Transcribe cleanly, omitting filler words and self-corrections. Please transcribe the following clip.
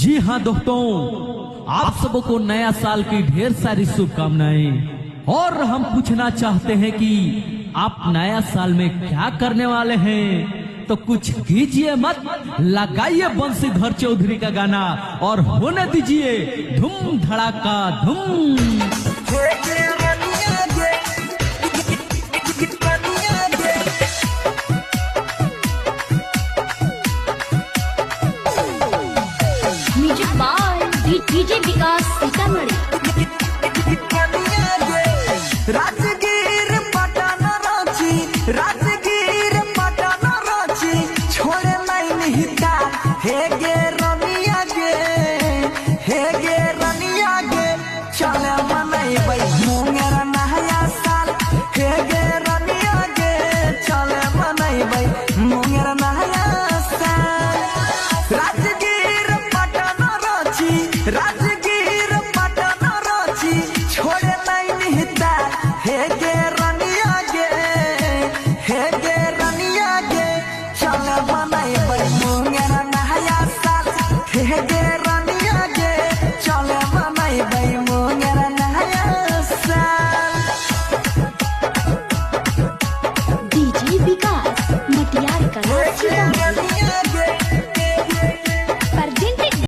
जी हाँ दोस्तों, आप सबको नया साल की ढेर सारी शुभकामनाएं। और हम पूछना चाहते हैं कि आप नया साल में क्या करने वाले हैं। तो कुछ कीजिए मत, लगाइए बंशीधर चौधरी का गाना और होने दीजिए धूम धड़ाका धूम। डीजे विकास सीतामढ़ी। राजगीर पटन रांची, राजगीर पटन रांची, छोड़े नहीं हिता हे गे रनिया गे, हे गे रनिया गे, चले मनैबै मुंगेर नया साल, हे गे रनिया गे, चले मनैबै मुंगेर नया साल। राजगीर पटन रांची, राजगीर पटन रांची, छोड़े नहीं हिता हे गे रनिया गे, हे गे रनिया गे, चले मनैबै मुंगेर नया साल, हे गे